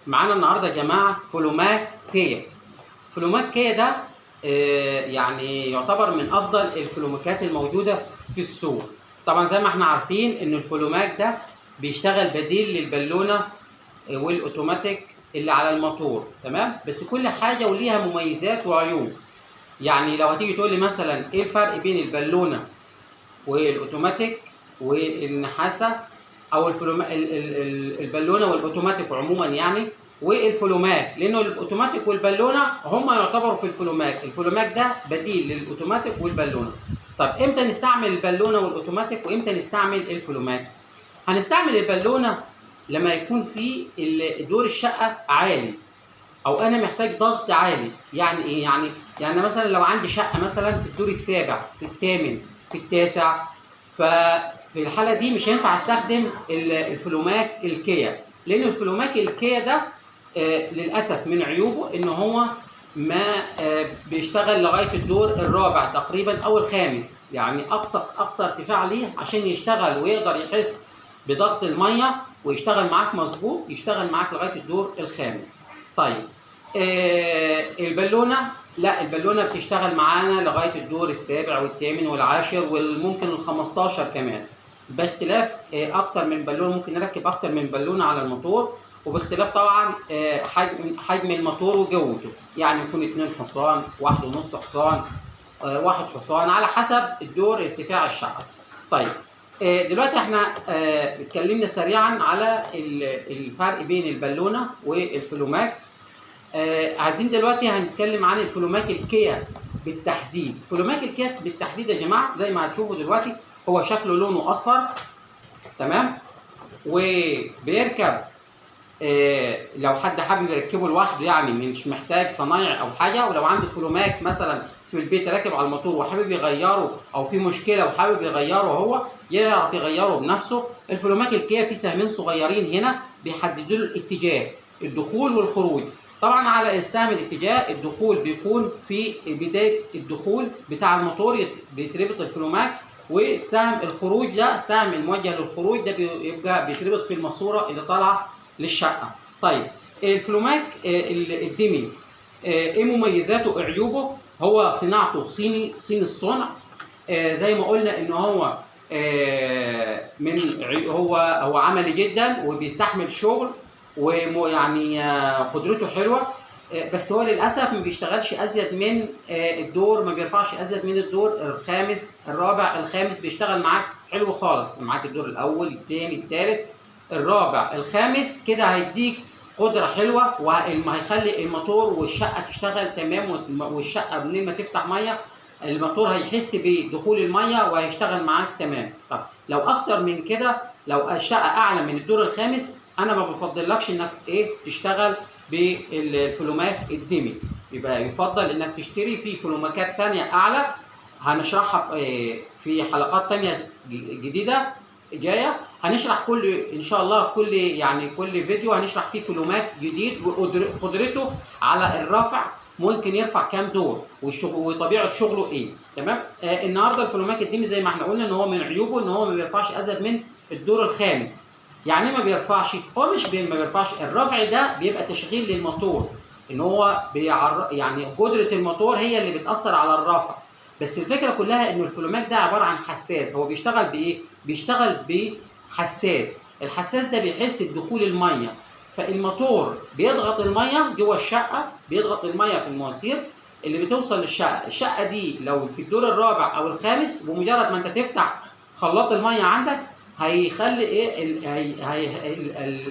معانا النهارده يا جماعه فلوماك كيا. فلوماك كيا ده يعني يعتبر من افضل الفلوماكات الموجوده في السوق. طبعا زي ما احنا عارفين ان الفلوماك ده بيشتغل بديل للبالونه والاوتوماتيك اللي على الموتور، تمام؟ بس كل حاجه وليها مميزات وعيوب. يعني لو هتيجي تقول لي مثلا ايه الفرق بين البالونه والاوتوماتيك والنحاسه، او البالونه والاوتوماتيك عموما يعني، والفلوماك، لانه الاوتوماتيك والبالونه هم يعتبروا في الفلوماك. الفلوماك ده بديل للاوتوماتيك والبالونه. طب امتى نستعمل البالونه والاوتوماتيك وامتى نستعمل الفلوماك؟ هنستعمل البالونه لما يكون في دور الشقه عالي، او انا محتاج ضغط عالي. يعني ايه؟ يعني مثلا لو عندي شقه مثلا في الدور السابع، في الثامن، في التاسع، ففي الحاله دي مش هينفع استخدم الفلوماك الكيا، لان الفلوماك الكيا ده للاسف من عيوبه ان هو ما بيشتغل لغايه الدور الرابع تقريبا او الخامس، يعني اقصى ارتفاع ليه عشان يشتغل ويقدر يحس بضغط الميه ويشتغل معاك مظبوط، يشتغل معاك لغايه الدور الخامس. طيب البالونه، لا، البالونه بتشتغل معانا لغايه الدور السابع والثامن والعاشر والممكن ال15 كمان، باختلاف اكتر من بالونه. ممكن نركب اكتر من بالونه على الموتور، وباختلاف طبعا حجم الموتور وجوته، يعني يكون 2 حصان، 1.5 حصان، 1 حصان، على حسب الدور ارتفاع الشقه. طيب دلوقتي احنا اتكلمنا سريعا على الفرق بين البالونه والفلوماك. عايزين دلوقتي هنتكلم عن الفلوماك الكيا بالتحديد. فلوماك الكيا بالتحديد يا جماعه زي ما هتشوفوا دلوقتي هو شكله لونه اصفر، تمام؟ وبيركب لو حد حابب يركبه لوحده، يعني مش محتاج صنايع او حاجه. ولو عنده فلوماك مثلا في البيت راكب على الموتور وحابب يغيره، او في مشكله وحابب يغيره هو، يعرف يغيره بنفسه. الفلوماك الكيا فيه سهمين صغيرين هنا بيحددوا له الاتجاه، الدخول والخروج. طبعا على السهم الاتجاه، الدخول بيكون في بدايه الدخول بتاع الموتور بيتربط الفلوماك، والسهم الخروج ده، سهم الموجه للخروج ده بيبقى بيتربط في الماسوره اللي طالعه للشقه. طيب الفلوماك الدمي ايه مميزاته وعيوبه؟ هو صناعته صيني الصنع. زي ما قلنا ان هو هو عملي جدا وبيستحمل شغل، ويعني قدرته حلوه. بس هو للاسف ما بيشتغلش ازيد من الدور، ما بيرفعش ازيد من الدور الخامس، الرابع، الخامس بيشتغل معاك حلو خالص. معاك الدور الاول، الثاني، الثالث، الرابع، الخامس، كده هيديك قدره حلوه وهيخلي الموتور والشقه تشتغل تمام. والشقه منين ما تفتح ميه الموتور هيحس بدخول الميه وهيشتغل معاك تمام. طب لو اكتر من كده، لو الشقه اعلى من الدور الخامس، انا ما بفضلكش انك تشتغل بالفلوماك الدمي. يبقى يفضل انك تشتري في فلوماكات ثانيه اعلى، هنشرحها في حلقات ثانيه جديده جايه. هنشرح ان شاء الله كل فيديو هنشرح فيه فلوماك جديد وقدرته على الرفع، ممكن يرفع كام دور وطبيعه شغله ايه، تمام؟ النهارده الفلوماك الدمي زي ما احنا قلنا ان هو من عيوبه ان هو ما بيرفعش ازيد من الدور الخامس. يعني ما بيرفعش، هو مش ما بيرفعش، الرفع ده بيبقى تشغيل للموتور، ان هو يعني قدره الموتور هي اللي بتاثر على الرفع. بس الفكره كلها ان الفلوماك ده عباره عن حساس. هو بيشتغل بايه؟ بيشتغل بحساس. الحساس ده بيحس بدخول الميه، فالموتور بيضغط الميه جوه الشقه، بيضغط الميه في المواسير اللي بتوصل للشقه. الشقه دي لو في الدور الرابع او الخامس، بمجرد ما انت تفتح خلاط الميه عندك هيخلي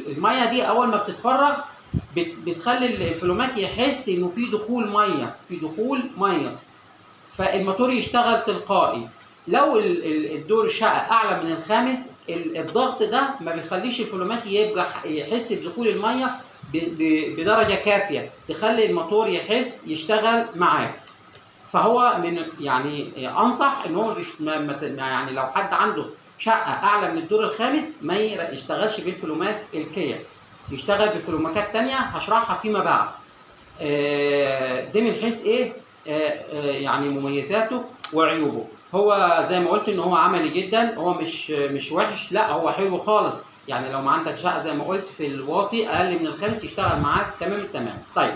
الميه دي اول ما بتتفرغ بتخلي الفلوماك يحس انه في دخول ميه، فالموتور يشتغل تلقائي. لو الدور الشقه اعلى من الخامس، الضغط ده ما بيخليش الفلوماك يبقى يحس بدخول الميه بدرجه كافيه تخلي الموتور يشتغل معاك. فهو يعني انصح ان هو يعني لو حد عنده شقه اعلى من الدور الخامس ما يشتغلش بالفلوماك الكيا، يشتغل بفلوماكات ثانيه هشرحها فيما بعد. ده من حيث ايه؟ يعني مميزاته وعيوبه. هو زي ما قلت ان هو عملي جدا، هو مش وحش، لا هو حلو خالص. يعني لو ما عندك شقه زي ما قلت في الواطي اقل من الخامس يشتغل معاك تمام التمام. طيب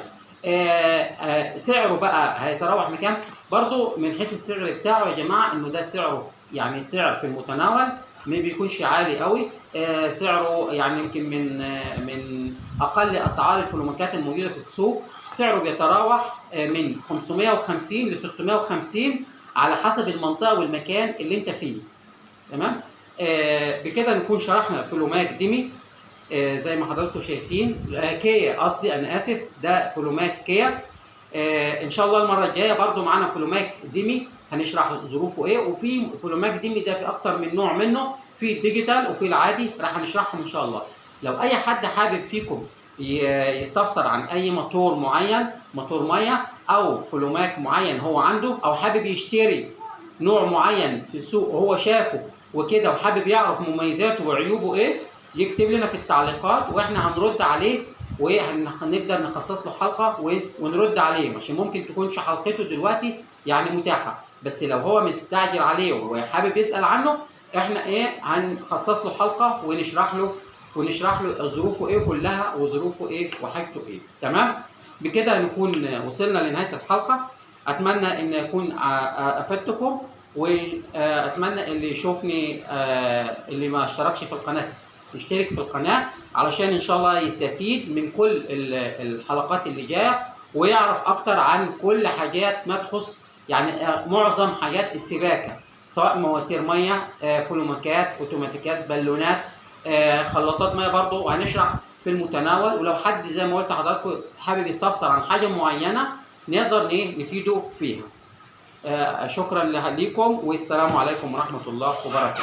سعره بقى هيتراوح من كام؟ برضو من حيث السعر بتاعه يا جماعه انه ده سعره يعني سعر في المتناول، ما بيكونش عالي قوي. سعره يعني يمكن من اقل اسعار الفلومكات الموجوده في السوق. سعره بيتراوح من 550 ل 650 على حسب المنطقه والمكان اللي انت فيه. تمام؟ بكده نكون شرحنا فلوماك ديمي زي ما حضراتكم شايفين. كيا قصدي، انا اسف، ده فلوماك كيا. ان شاء الله المره الجايه برضو معانا فلوماك ديمي هنشرح ظروفه ايه، وفي فلوماك ديمي ده في اكتر من نوع منه، في الديجيتال وفي العادي، راح نشرحهم ان شاء الله. لو اي حد حابب فيكم يستفسر عن اي موتور معين، موتور ميه او فلوماك معين هو عنده، او حابب يشتري نوع معين في السوق وهو شافه وكده وحابب يعرف مميزاته وعيوبه ايه، يكتب لنا في التعليقات واحنا هنرد عليه، وهنقدر نخصص له حلقه ونرد عليه، عشان ممكن تكونش حلقته دلوقتي يعني متاحه، بس لو هو مستعجل عليه وحابب يسال عنه احنا ايه هنخصص له حلقه ونشرح له ظروفه ايه كلها، وظروفه ايه وحاجته ايه. تمام؟ بكده نكون وصلنا لنهايه الحلقه. اتمنى ان اكون افدتكم، واتمنى اللي يشوفني اللي ما اشتركش في القناه يشترك في القناه، علشان ان شاء الله يستفيد من كل الحلقات اللي جايه، ويعرف اكتر عن كل حاجات ما تخص يعني معظم حاجات السباكه، سواء مواتير ميه، فلومكات، اوتوماتيكات، بالونات، خلاطات ميه برضه، وهنشرح في المتناول. ولو حد زي ما قلت لحضراتكم حابب يستفسر عن حاجه معينه نقدر نفيده فيها. شكرا لكم، والسلام عليكم ورحمه الله وبركاته.